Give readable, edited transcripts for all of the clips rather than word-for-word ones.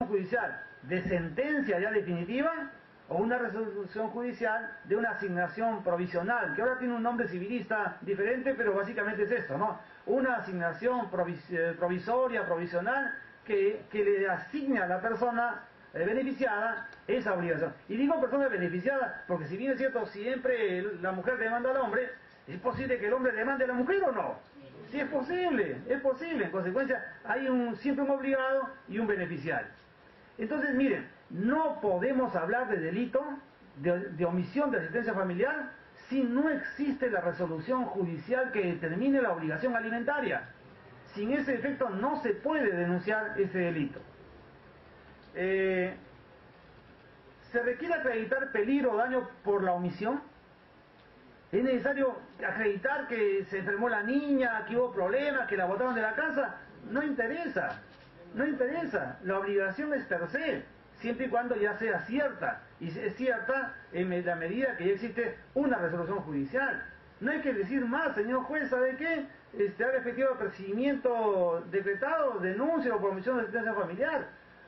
judicial de sentencia ya definitiva o una resolución judicial de una asignación provisional, que ahora tiene un nombre civilista diferente, pero básicamente es esto, ¿no? Una asignación provisoria, provisional, que le asigne a la persona beneficiada esa obligación. Y digo persona beneficiada porque, si bien es cierto, siempre la mujer demanda al hombre, ¿es posible que el hombre demande a la mujer o no? Sí, es posible, es posible. En consecuencia, hay siempre un obligado y un beneficiario. Entonces, miren, no podemos hablar de delito, de omisión de asistencia familiar, si no existe la resolución judicial que determine la obligación alimentaria. Sin ese efecto no se puede denunciar ese delito. ¿Se requiere acreditar peligro o daño por la omisión? ¿Es necesario acreditar que se enfermó la niña, que hubo problemas, que la botaron de la casa? No interesa, no interesa. La obligación es per se, siempre y cuando ya sea cierta. Y es cierta en la medida que ya existe una resolución judicial. No hay que decir más, señor juez, ¿sabe qué? Haga efectivo el procedimiento decretado, denuncia o por omisión de asistencia familiar.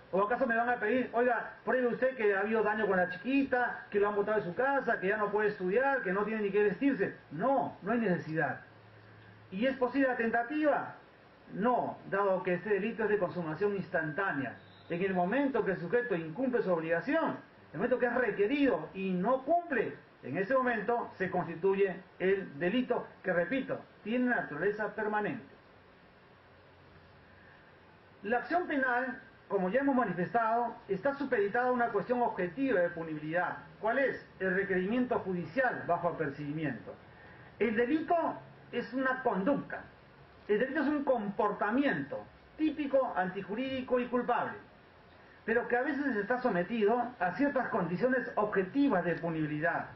¿O acaso me van a pedir, oiga, pruebe usted que ha habido daño con la chiquita, que lo han botado de su casa, que ya no puede estudiar, que no tiene ni qué vestirse? No, no hay necesidad. ¿Y es posible la tentativa? No, dado que este delito es de consumación instantánea. En el momento que el sujeto incumple su obligación, en el momento que es requerido y no cumple, en ese momento se constituye el delito, que, repito, tiene naturaleza permanente. La acción penal, como ya hemos manifestado, está supeditada a una cuestión objetiva de punibilidad. ¿Cuál es? El requerimiento judicial bajo apercibimiento. El delito es una conducta. El delito es un comportamiento típico, antijurídico y culpable, pero que a veces está sometido a ciertas condiciones objetivas de punibilidad.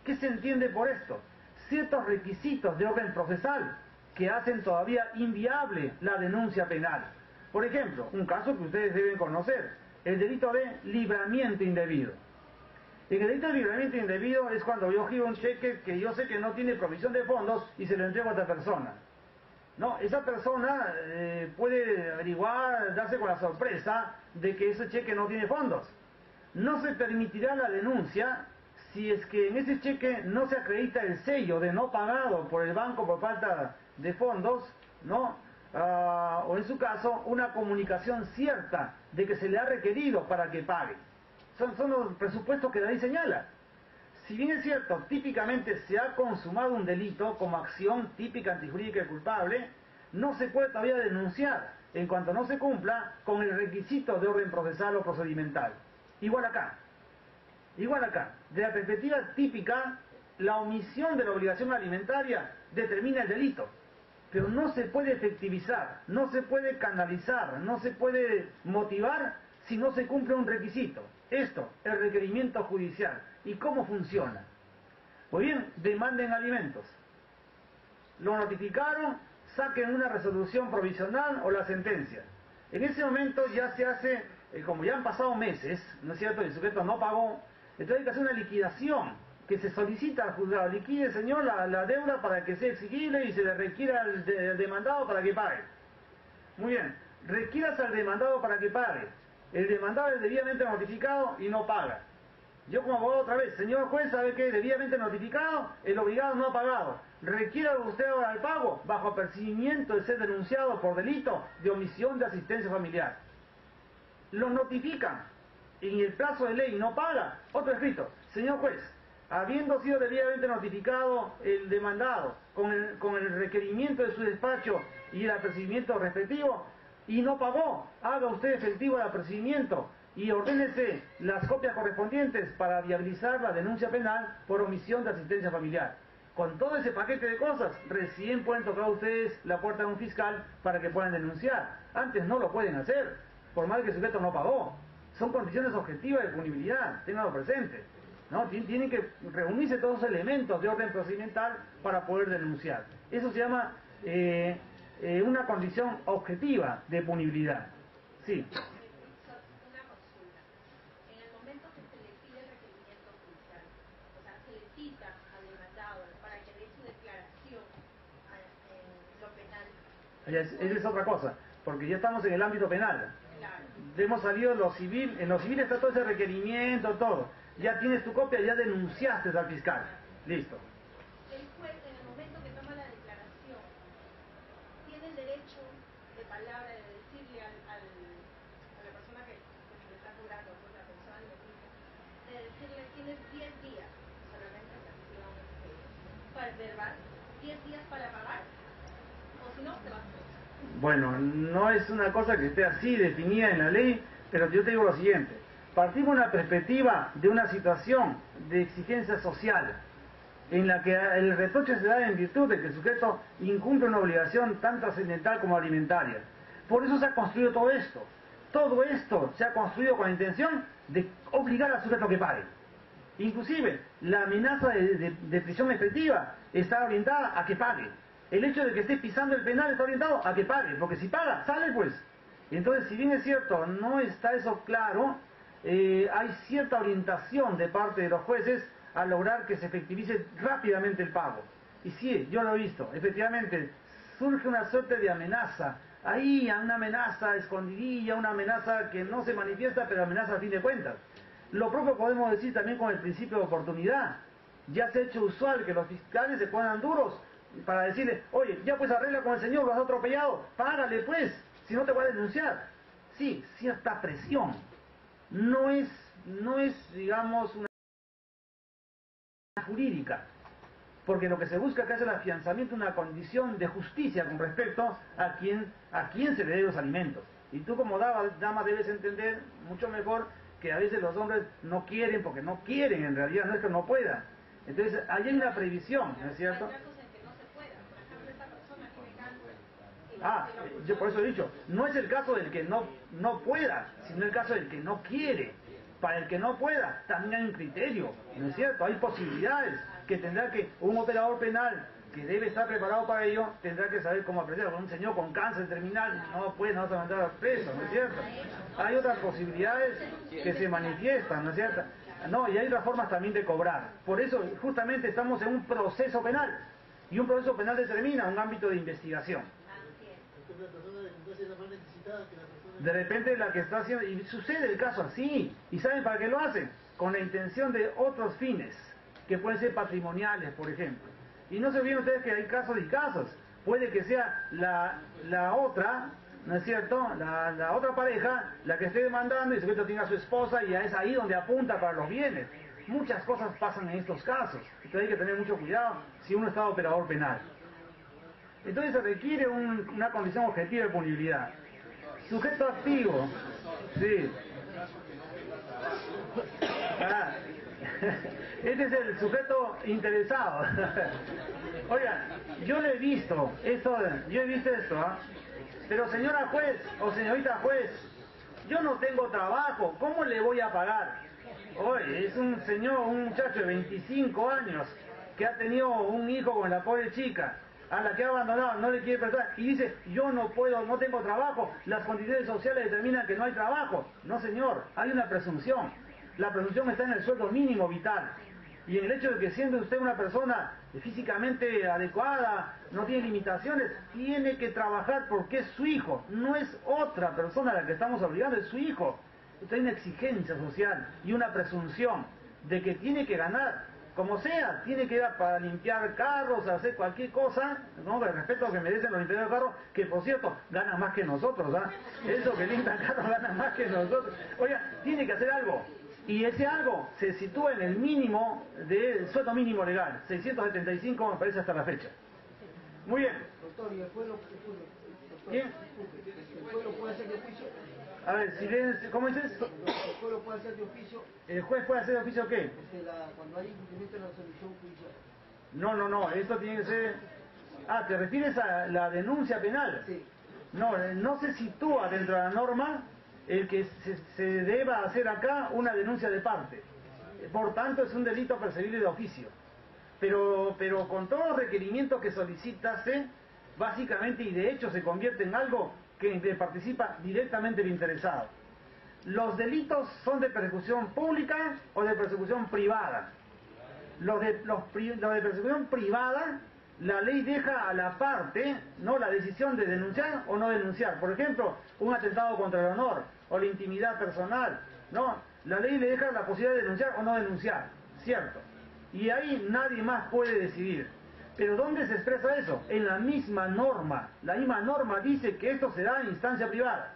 ¿Qué se entiende por esto? Ciertos requisitos de orden procesal que hacen todavía inviable la denuncia penal. Por ejemplo, un caso que ustedes deben conocer, el delito de libramiento indebido. En el delito de libramiento indebido es cuando yo giro un cheque que yo sé que no tiene provisión de fondos y se lo entrego a otra persona. No, esa persona puede averiguar, darse con la sorpresa de que ese cheque no tiene fondos. No se permitirá la denuncia si es que en ese cheque no se acredita el sello de no pagado por el banco por falta de fondos, ¿no? O en su caso, una comunicación cierta de que se le ha requerido para que pague. Son los presupuestos que la ley señala. Si bien es cierto, típicamente se ha consumado un delito como acción típica, antijurídica y culpable, no se puede todavía denunciar en cuanto no se cumpla con el requisito de orden procesal o procedimental. Igual acá. De la perspectiva típica, la omisión de la obligación alimentaria determina el delito, pero no se puede efectivizar, no se puede canalizar, no se puede motivar si no se cumple un requisito. Esto, el requerimiento judicial. ¿Y cómo funciona? Pues bien, demanden alimentos. Lo notificaron, saquen una resolución provisional o la sentencia. En ese momento ya se hace, como ya han pasado meses, ¿no es cierto?, y el sujeto no pagó, entonces hay que hacer una liquidación, que se solicita al juzgado, liquide, señor, la deuda para que sea exigible y se le requiera al demandado para que pague. Muy bien, requieras al demandado para que pague. El demandado es debidamente notificado y no paga. Yo como abogado otra vez, señor juez, ¿sabe qué? Debidamente notificado, el obligado no ha pagado. Requiera usted ahora el pago bajo apercibimiento de ser denunciado por delito de omisión de asistencia familiar. Lo notifican, en el plazo de ley no paga, otro escrito, señor juez, habiendo sido debidamente notificado el demandado con el requerimiento de su despacho y el apercibimiento respectivo, y no pagó, haga usted efectivo el apercibimiento y ordénese las copias correspondientes para viabilizar la denuncia penal por omisión de asistencia familiar. Con todo ese paquete de cosas, recién pueden tocar ustedes la puerta de un fiscal para que puedan denunciar. Antes no lo pueden hacer, por más que el sujeto no pagó. Son condiciones objetivas de punibilidad, ténganlo presente, ¿no? Tienen que reunirse todos los elementos de orden procedimental para poder denunciar. Eso se llama una condición objetiva de punibilidad. Sí. Una consulta. En el momento que se le pide el requerimiento judicial, o sea, se le cita al demandado para que dé su declaración en lo penal. Esa es otra cosa, porque ya estamos en el ámbito penal. Claro. hemos salido de lo civil, en lo civil está todo ese requerimiento, todo. Ya tienes tu copia, ya denunciaste al fiscal. Listo. El juez, en el momento que toma la declaración, tiene el derecho de palabra de decirle a la persona que se le está cobrando, a la persona alimentista, de decirle, tienes 10 días, solamente para verbal, 10 días para pagar, o si no, te vas a... Bueno, no es una cosa que esté así definida en la ley, pero yo te digo lo siguiente. Partimos de una perspectiva de una situación de exigencia social, en la que el reproche se da en virtud de que el sujeto incumple una obligación tan trascendental como alimentaria. Por eso se ha construido todo esto. Todo esto se ha construido con la intención de obligar al sujeto a que pague. Inclusive, la amenaza de prisión efectiva está orientada a que pague. El hecho de que esté pisando el penal está orientado a que pague, porque si paga, sale pues. Entonces, si bien es cierto, no está eso claro, hay cierta orientación de parte de los jueces a lograr que se efectivice rápidamente el pago. Y sí, yo lo he visto, efectivamente, surge una suerte de amenaza, ahí una amenaza escondidilla, una amenaza que no se manifiesta, pero amenaza a fin de cuentas. Lo propio podemos decir también con el principio de oportunidad. Ya se ha hecho usual que los fiscales se pongan duros para decirle, oye, ya pues arregla con el señor, lo has atropellado, págale pues, si no te voy a denunciar. Sí, cierta presión. No es, digamos, una jurídica, porque lo que se busca acá es el afianzamiento de una condición de justicia con respecto a quién se le debe los alimentos. Y tú como dama debes entender mucho mejor que a veces los hombres no quieren, porque no quieren, en realidad no es que no puedan. Entonces, ahí hay una previsión, ¿no es cierto? Yo por eso he dicho, no es el caso del que no pueda, sino el caso del que no quiere. Para el que no pueda, también hay un criterio, ¿no es cierto? Hay posibilidades que tendrá que un operador penal que debe estar preparado para ello, tendrá que saber cómo apreciar. Un señor con cáncer terminal no puede, no se va a mandar preso, ¿no es cierto? Hay otras posibilidades que se manifiestan, ¿no es cierto? No, y hay otras formas también de cobrar. Por eso, justamente, estamos en un proceso penal. Y un proceso penal determina un ámbito de investigación. De repente la que está haciendo, y sucede el caso así, y ¿saben para qué lo hacen? Con la intención de otros fines, que pueden ser patrimoniales, por ejemplo. Y no se olviden ustedes que hay casos y casos. Puede que sea la otra, ¿no es cierto? La otra pareja, la que esté demandando, y el sujeto tenga a su esposa, y es ahí donde apunta para los bienes. Muchas cosas pasan en estos casos. Entonces hay que tener mucho cuidado si uno está operador penal. Entonces se requiere una condición objetiva de punibilidad. Sujeto activo, sí. Este es el sujeto interesado. Oigan, yo lo he visto, esto, pero señora juez o señorita juez, yo no tengo trabajo, ¿cómo le voy a pagar? Oye, es un muchacho de 25 años que ha tenido un hijo con la pobre chica, a la que ha abandonado, no le quiere prestar, y dice, yo no puedo, no tengo trabajo, las condiciones sociales determinan que no hay trabajo. No señor, hay una presunción. La presunción está en el sueldo mínimo vital. Y en el hecho de que siendo usted una persona físicamente adecuada, no tiene limitaciones, tiene que trabajar porque es su hijo, no es otra persona a la que estamos obligando, es su hijo. Usted hay una exigencia social y una presunción de que tiene que ganar. Como sea, tiene que ir para limpiar carros, hacer cualquier cosa, ¿no? El respeto que merecen los limpiadores de carros, que por cierto, ganan más que nosotros, ¿ah? Eso que limpian carros ganan más que nosotros. Oiga, tiene que hacer algo. Y ese algo se sitúa en el mínimo del sueldo mínimo legal, 675 me parece hasta la fecha. Muy bien. Doctor, ¿y el pueblo? ¿Bien? ¿El pueblo puede hacer de oficio? A ver, si bien, ¿cómo dices? ¿El pueblo puede hacer de oficio? ¿El juez puede hacer de oficio qué? Cuando hay incumplimiento de la resolución judicial. No, esto tiene que ser... ¿te refieres a la denuncia penal? Sí. No se sitúa dentro de la norma el que se deba hacer acá una denuncia de parte. Por tanto, es un delito perseguible de oficio. Pero con todos los requerimientos que solicitase, básicamente y de hecho se convierte en algo que participa directamente el interesado. Los delitos son de persecución pública o de persecución privada. Los de persecución privada la ley deja a la parte, ¿no?, la decisión de denunciar o no denunciar. Por ejemplo, un atentado contra el honor o la intimidad personal, ¿no? La ley le deja la posibilidad de denunciar o no denunciar, ¿cierto? Y ahí nadie más puede decidir. Pero ¿dónde se expresa eso? En la misma norma. La misma norma dice que esto se da en instancia privada.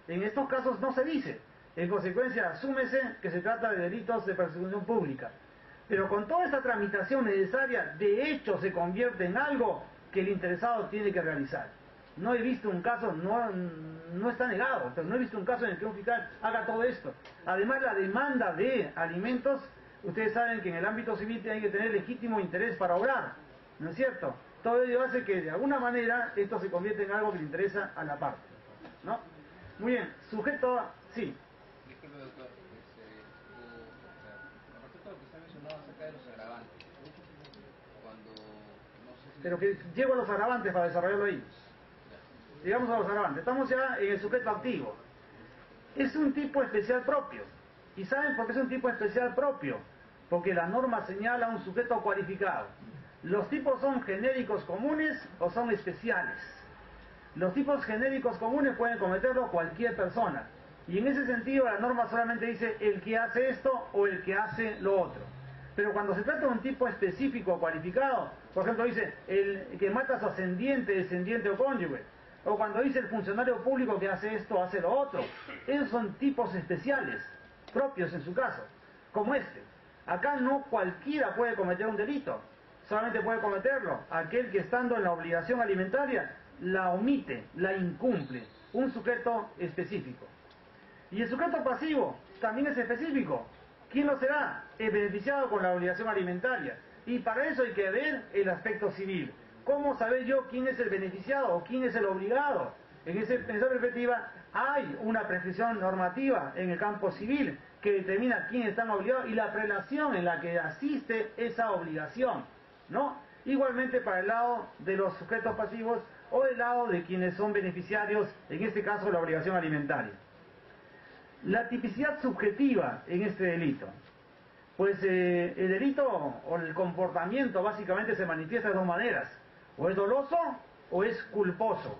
En estos casos no se dice. En consecuencia, asúmese que se trata de delitos de persecución pública. Pero con toda esta tramitación necesaria, de hecho se convierte en algo que el interesado tiene que realizar. No he visto un caso, no está negado, pero no he visto un caso en el que un fiscal haga todo esto. Además, la demanda de alimentos, ustedes saben que en el ámbito civil hay que tener legítimo interés para obrar, ¿no es cierto? Todo ello hace que de alguna manera esto se convierta en algo que le interesa a la parte, ¿no? Muy bien, sujeto a... Sí. Disculpe, doctor, con respecto a lo que usted mencionaba acerca de los agravantes, cuando, no sé si... Pero que llevo a los agravantes para desarrollarlo ahí. Digamos a los agravantes. Estamos ya en el sujeto activo. Es un tipo especial propio. ¿Y saben por qué es un tipo especial propio? Porque la norma señala un sujeto cualificado. ¿Los tipos son genéricos comunes o son especiales? Los tipos genéricos comunes pueden cometerlo cualquier persona. Y en ese sentido la norma solamente dice el que hace esto o el que hace lo otro. Pero cuando se trata de un tipo específico cualificado, por ejemplo dice el que mata a su ascendiente, descendiente o cónyuge, o cuando dice el funcionario público que hace esto, hace lo otro, esos son tipos especiales, propios en su caso, como este. Acá no cualquiera puede cometer un delito, solamente puede cometerlo aquel que estando en la obligación alimentaria la omite, la incumple, un sujeto específico. Y el sujeto pasivo también es específico. ¿Quién lo será? El beneficiado con la obligación alimentaria. Y para eso hay que ver el aspecto civil. ¿Cómo saber yo quién es el beneficiado o quién es el obligado? En esa perspectiva hay una prescripción normativa en el campo civil que determina quién está obligado y la prelación en la que asiste esa obligación, ¿no? Igualmente para el lado de los sujetos pasivos o del lado de quienes son beneficiarios, en este caso la obligación alimentaria. La tipicidad subjetiva en este delito. Pues el delito o el comportamiento básicamente se manifiesta de dos maneras. O es doloso o es culposo.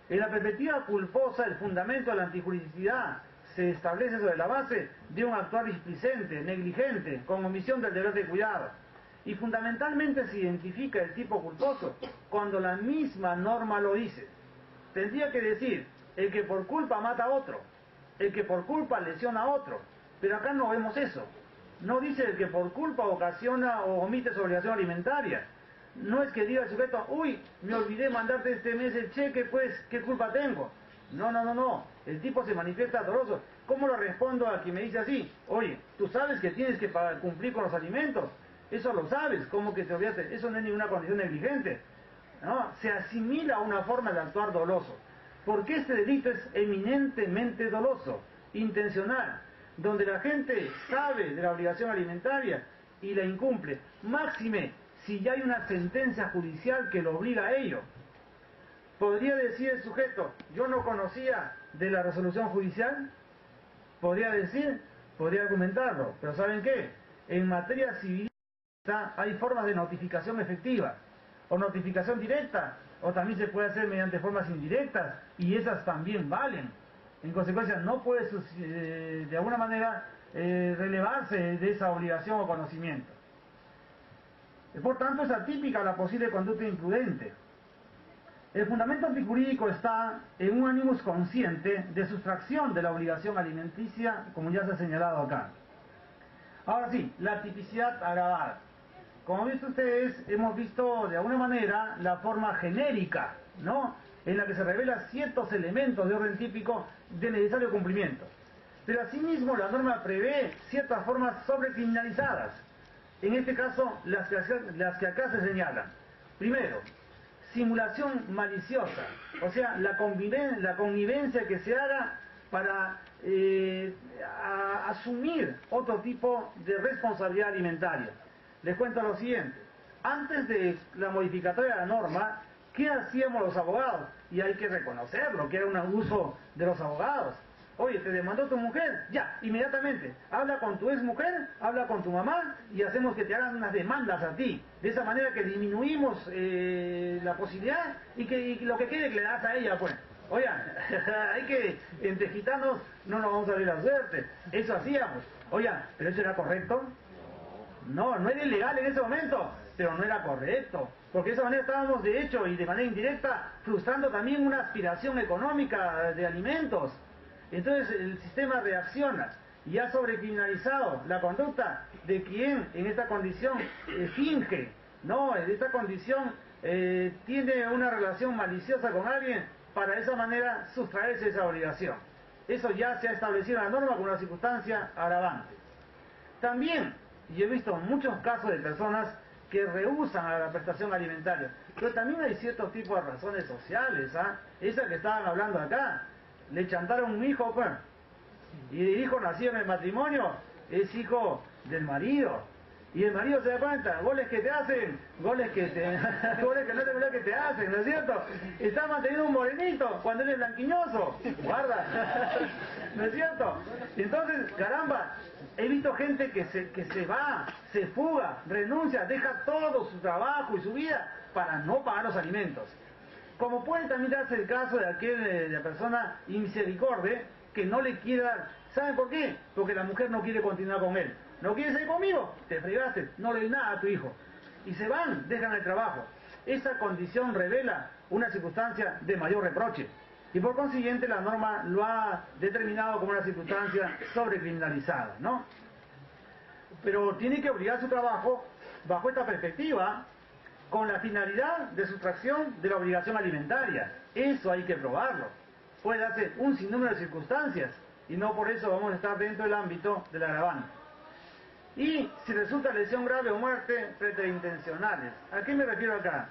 En la perspectiva culposa, el fundamento de la antijuridicidad se establece sobre la base de un actuar displicente, negligente, con omisión del deber de cuidado. Y fundamentalmente se identifica el tipo culposo cuando la misma norma lo dice. Tendría que decir, el que por culpa mata a otro, el que por culpa lesiona a otro. Pero acá no vemos eso. No dice el que por culpa ocasiona o omite su obligación alimentaria. No es que diga el sujeto, uy, me olvidé mandarte este mes el cheque, pues, ¿qué culpa tengo? No. El tipo se manifiesta doloso. ¿Cómo lo respondo a quien me dice así? Oye, tú sabes que tienes que cumplir con los alimentos. Eso lo sabes. ¿Cómo que te olvidaste? Eso no es ninguna condición negligente, ¿no? Se asimila a una forma de actuar doloso. Porque este delito es eminentemente doloso, intencional, donde la gente sabe de la obligación alimentaria y la incumple. Máxime, si ya hay una sentencia judicial que lo obliga a ello. ¿Podría decir el sujeto, yo no conocía de la resolución judicial? Podría decir, podría argumentarlo, pero ¿saben qué? En materia civil hay formas de notificación efectiva, o notificación directa, o también se puede hacer mediante formas indirectas, y esas también valen. En consecuencia, no puede de alguna manera relevarse de esa obligación o conocimiento. Por tanto, es atípica la posible conducta imprudente. El fundamento antijurídico está en un animus consciente de sustracción de la obligación alimenticia, como ya se ha señalado acá. Ahora sí, la tipicidad agravada. Como han visto ustedes, hemos visto de alguna manera la forma genérica, ¿no?, en la que se revelan ciertos elementos de orden típico de necesario cumplimiento. Pero asimismo la norma prevé ciertas formas sobrecriminalizadas. En este caso, las que acá se señalan. Primero, simulación maliciosa, o sea, la connivencia que se haga para asumir otro tipo de responsabilidad alimentaria. Les cuento lo siguiente. Antes de la modificatoria de la norma, ¿qué hacíamos los abogados? Y hay que reconocerlo, que era un abuso de los abogados. Oye, te demandó tu mujer, ya, inmediatamente, habla con tu ex mujer, habla con tu mamá y hacemos que te hagan unas demandas a ti. De esa manera que disminuimos la posibilidad y lo que quede que le das a ella, pues. Oigan, hay que, entre gitanos no nos vamos a ver la suerte. Eso hacíamos. Oigan, ¿pero eso era correcto? No, no era ilegal en ese momento, pero no era correcto. Porque de esa manera estábamos, de hecho, y de manera indirecta, frustrando también una aspiración económica de alimentos. Entonces el sistema reacciona y ha sobrecriminalizado la conducta de quien en esta condición finge, ¿no? En esta condición tiene una relación maliciosa con alguien para de esa manera sustraerse de esa obligación. Eso ya se ha establecido en la norma como una circunstancia agravante. También, yo he visto muchos casos de personas que rehúsan a la prestación alimentaria, pero también hay ciertos tipos de razones sociales, ¿ah? Esa que estaban hablando acá, le chantaron un hijo, pues, y el hijo nacido en el matrimonio es hijo del marido. Y el marido se da cuenta, goles que te hacen, goles que no te te hacen, ¿no es cierto? Está manteniendo un morenito cuando él es blanquiñoso, guarda, ¿no es cierto? Entonces, caramba, he visto gente que se va, se fuga, renuncia, deja todo su trabajo y su vida para no pagar los alimentos. Como puede también darse el caso de la persona inmisericordia que no le quiere dar. ¿Saben por qué? Porque la mujer no quiere continuar con él. ¿No quieres ir conmigo? Te fregaste, no le doy nada a tu hijo. Y se van, dejan el trabajo. Esa condición revela una circunstancia de mayor reproche. Y por consiguiente la norma lo ha determinado como una circunstancia sobrecriminalizada, ¿no? Pero tiene que obligar su trabajo bajo esta perspectiva, con la finalidad de sustracción de la obligación alimentaria. Eso hay que probarlo. Puede darse un sinnúmero de circunstancias y no por eso vamos a estar dentro del ámbito del agravante. Y si resulta lesión grave o muerte preterintencionales. ¿A qué me refiero acá?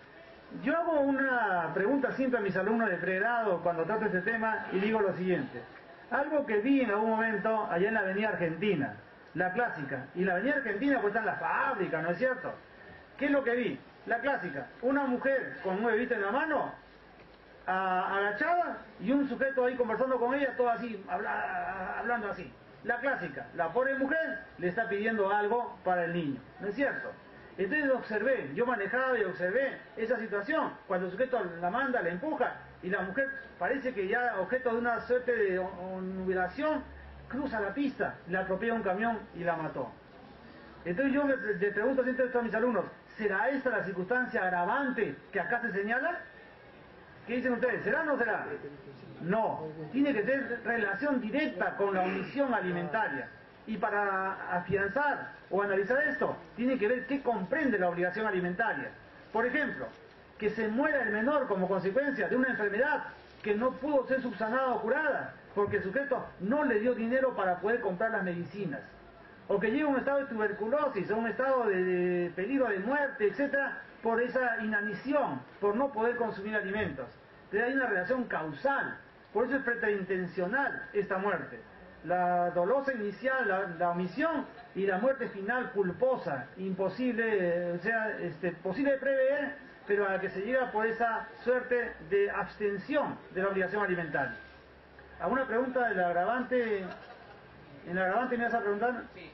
Yo hago una pregunta simple a mis alumnos de pregrado cuando trato este tema y digo lo siguiente. Algo que vi en algún momento allá en la Avenida Argentina, la clásica. Y en la Avenida Argentina pues están las fábricas, ¿no es cierto? ¿Qué es lo que vi? La clásica. Una mujer con un bebito en la mano, agachada, y un sujeto ahí conversando con ella, todo así, hablando así. La clásica, la pobre mujer le está pidiendo algo para el niño, ¿no es cierto? Entonces observé, yo manejaba y observé esa situación, cuando el sujeto la manda, la empuja, y la mujer parece que ya objeto de una suerte de obnubilación, cruza la pista, le atropella un camión y la mató. Entonces yo le pregunto siempre a mis alumnos, ¿será esta la circunstancia agravante que acá se señala? ¿Qué dicen ustedes? ¿Será o no será? No, tiene que tener relación directa con la omisión alimentaria. Y para afianzar o analizar esto, tiene que ver qué comprende la obligación alimentaria. Por ejemplo, que se muera el menor como consecuencia de una enfermedad que no pudo ser subsanada o curada, porque el sujeto no le dio dinero para poder comprar las medicinas. O que llegue a un estado de tuberculosis, a un estado de peligro de muerte, etcétera, por esa inanición, por no poder consumir alimentos. Entonces hay una relación causal, por eso es preterintencional esta muerte. La dolosa inicial, la omisión, y la muerte final culposa, imposible, posible de prever, pero a la que se llega por esa suerte de abstención de la obligación alimentaria. ¿Alguna pregunta del agravante? ¿En el agravante me vas a preguntar? Sí,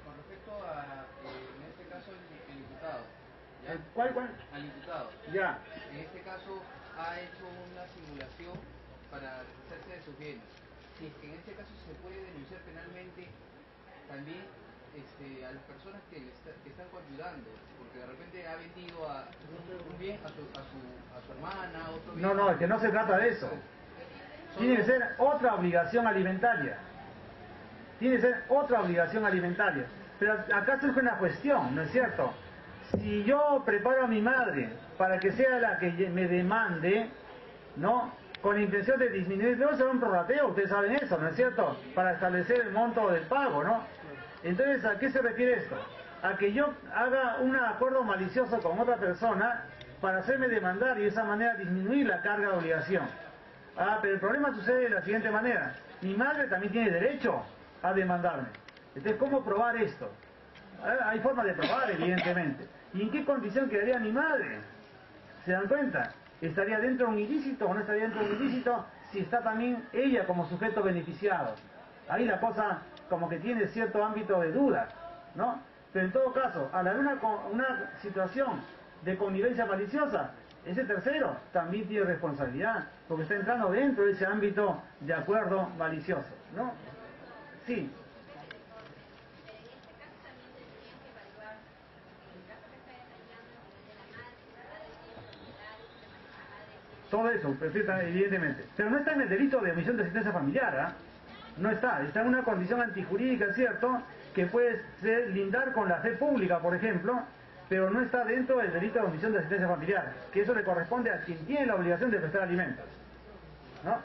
con respecto a, en este caso, el imputado. ¿Ya? ¿Cuál? Al imputado. Ya. En este caso, ha hecho una simulación para deshacerse de sus bienes. Si es que en este caso se puede denunciar penalmente también a las personas que están coayudando, porque de repente ha vendido un bien a su hermana, otro bien. No, es que no se trata de eso. Tiene que ser otra obligación alimentaria. Tiene que ser otra obligación alimentaria. Pero acá surge una cuestión, ¿no es cierto? Si yo preparo a mi madre para que sea la que me demande, ¿no? Con la intención de disminuir, luego será un prorrateo, ustedes saben eso, ¿no es cierto? Para establecer el monto del pago, ¿no? Entonces, ¿a qué se refiere esto? A que yo haga un acuerdo malicioso con otra persona para hacerme demandar y de esa manera disminuir la carga de obligación. Pero el problema sucede de la siguiente manera. Mi madre también tiene derecho a demandarme. Entonces, ¿cómo probar esto? Hay formas de probar, evidentemente. ¿Y en qué condición quedaría mi madre? ¿Se dan cuenta? ¿Estaría dentro de un ilícito o no estaría dentro de un ilícito si está también ella como sujeto beneficiado. Ahí la cosa como que tiene cierto ámbito de duda, ¿no? Pero en todo caso, al haber una situación de connivencia maliciosa, ese tercero también tiene responsabilidad, porque está entrando dentro de ese ámbito de acuerdo malicioso, ¿no? Sí. Todo eso, evidentemente. Pero no está en el delito de omisión de asistencia familiar, ¿ah? No está en una condición antijurídica, ¿cierto? Que puede ser lindar con la fe pública, por ejemplo, pero no está dentro del delito de omisión de asistencia familiar, que eso le corresponde a quien tiene la obligación de prestar alimentos, ¿no?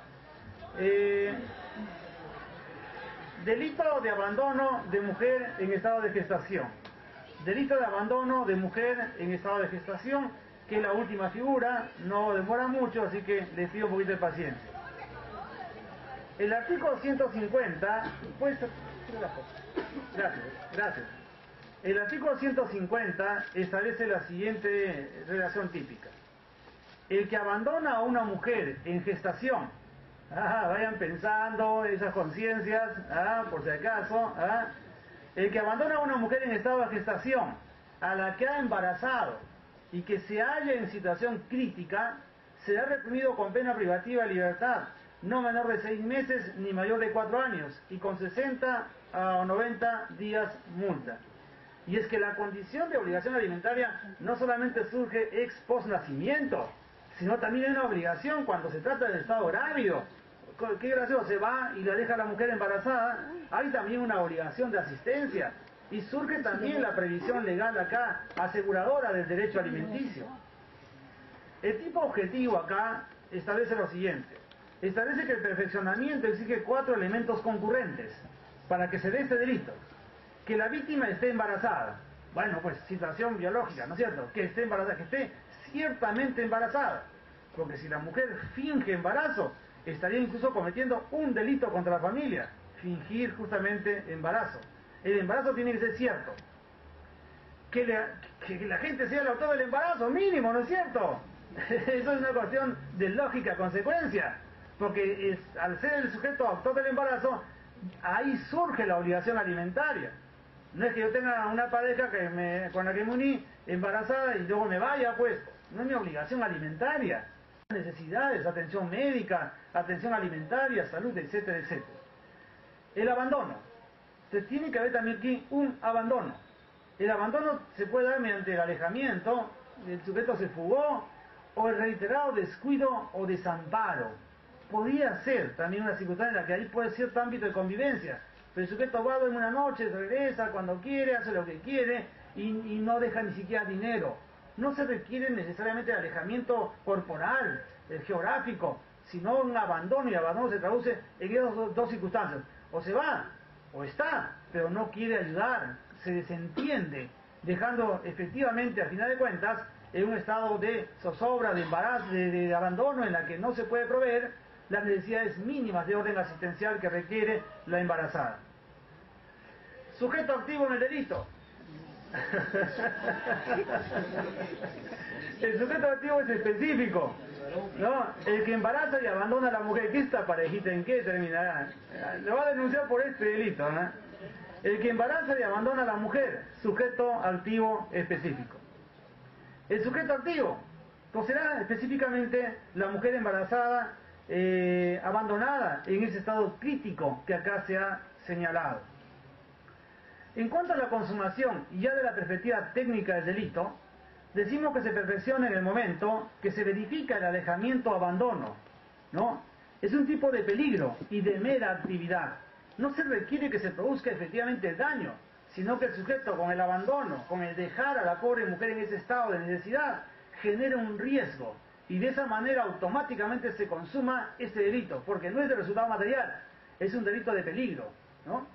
Delito de abandono de mujer en estado de gestación. Delito de abandono de mujer en estado de gestación, que es la última figura, no demora mucho, así que les pido un poquito de paciencia. El artículo 150, pues, gracias. El artículo 150 establece la siguiente relación típica. El que abandona a una mujer en gestación, vayan pensando esas conciencias, por si acaso, el que abandona a una mujer en estado de gestación, a la que ha embarazado y que se halla en situación crítica, será reprimido con pena privativa de libertad, no menor de 6 meses ni mayor de 4 años, y con 60 a 90 días multa. Y es que la condición de obligación alimentaria no solamente surge ex post nacimiento, sino también hay una obligación cuando se trata del estado grávido. Qué gracioso, se va y la deja a la mujer embarazada, hay también una obligación de asistencia. Y surge también la previsión legal acá, aseguradora del derecho alimenticio. El tipo objetivo acá establece lo siguiente. Establece que el perfeccionamiento exige 4 elementos concurrentes para que se dé este delito. Que la víctima esté embarazada. Bueno, pues situación biológica, ¿no es cierto? Que esté embarazada, que esté ciertamente embarazada. Porque si la mujer finge embarazo, estaría incluso cometiendo un delito contra la familia. Fingir justamente embarazo. El embarazo tiene que ser cierto. Que la gente sea el autor del embarazo, mínimo, ¿no es cierto? Eso es una cuestión de lógica consecuencia. Porque al ser el sujeto autor del embarazo, ahí surge la obligación alimentaria. No es que yo tenga una pareja con la que me uní embarazada y luego me vaya, pues. No es mi obligación alimentaria. Necesidades, atención médica, atención alimentaria, salud, etcétera, etcétera. El abandono. Entonces tiene que haber también aquí un abandono. El abandono se puede dar mediante el alejamiento, el sujeto se fugó, o el reiterado descuido o desamparo. Podría ser también una circunstancia en la que ahí puede ser cierto ámbito de convivencia, pero el sujeto va, duerme una noche, regresa cuando quiere, hace lo que quiere y no deja ni siquiera dinero. No se requiere necesariamente el alejamiento corporal, geográfico, sino un abandono, y el abandono se traduce en esas dos circunstancias. O se va, o está, pero no quiere ayudar, se desentiende, dejando efectivamente, a final de cuentas, en un estado de zozobra, de embarazo, de abandono, en la que no se puede proveer las necesidades mínimas de orden asistencial que requiere la embarazada. Sujeto activo en el delito. El sujeto activo es específico, ¿no? El que embaraza y abandona a la mujer. ¿Qué esta parejita en qué terminará? Lo va a denunciar por este delito, ¿no? El que embaraza y abandona a la mujer, sujeto activo específico. El sujeto activo, pues será específicamente la mujer embarazada, abandonada en ese estado crítico que acá se ha señalado. En cuanto a la consumación, y ya de la perspectiva técnica del delito, decimos que se perfecciona en el momento que se verifica el alejamiento o abandono, ¿no? Es un tipo de peligro y de mera actividad. No se requiere que se produzca efectivamente el daño, sino que el sujeto con el abandono, con el dejar a la pobre mujer en ese estado de necesidad, genera un riesgo y de esa manera automáticamente se consuma ese delito, porque no es de resultado material, es un delito de peligro, ¿no?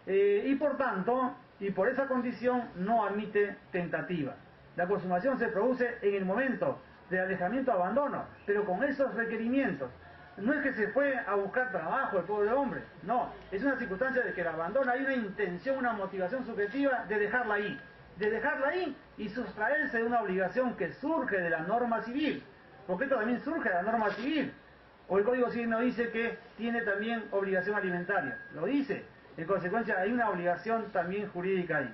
Y por tanto, y por esa condición, no admite tentativa. La consumación se produce en el momento de alejamiento-abandono, pero con esos requerimientos. No es que se fue a buscar trabajo el pobre hombre, no, es una circunstancia de que el abandono, hay una intención, una motivación subjetiva de dejarla ahí y sustraerse de una obligación que surge de la norma civil, porque esto también surge de la norma civil. O el Código Civil no dice que tiene también obligación alimentaria. Lo dice. En consecuencia, hay una obligación también jurídica ahí.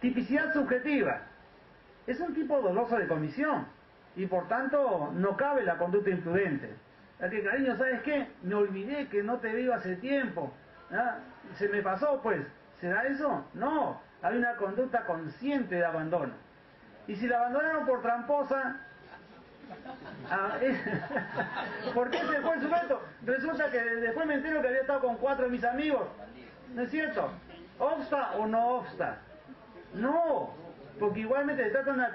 Tipicidad subjetiva. Es un tipo doloso de comisión y por tanto no cabe la conducta imprudente. Ya que, cariño, ¿sabes qué? Me olvidé que no te veo hace tiempo. ¿Ah? Se me pasó, pues. ¿Será eso? No. Hay una conducta consciente de abandono. Y si la abandonaron por tramposa, ¿por qué se fue el sujeto? Resulta que después me entero que había estado con 4 de mis amigos. ¿No es cierto? ¿Obsta o no obsta? No, porque igualmente se trata de una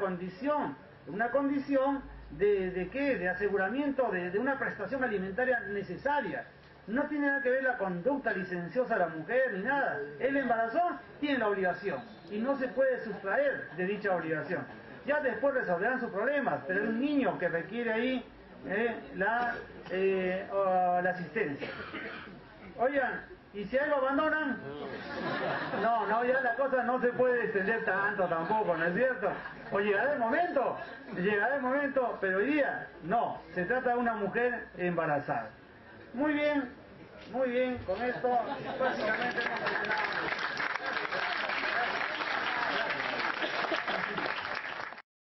condición de ¿qué? De aseguramiento de una prestación alimentaria necesaria. No tiene nada que ver la conducta licenciosa de la mujer ni nada. Él embarazó, tiene la obligación y no se puede sustraer de dicha obligación. Ya después resolverán sus problemas, pero es un niño que requiere ahí la asistencia. Oigan, ¿y si a él lo abandonan? No, ya la cosa no se puede extender tanto tampoco, ¿no es cierto? O llegará el momento, pero hoy día no, se trata de una mujer embarazada. Muy bien, con esto básicamente hemos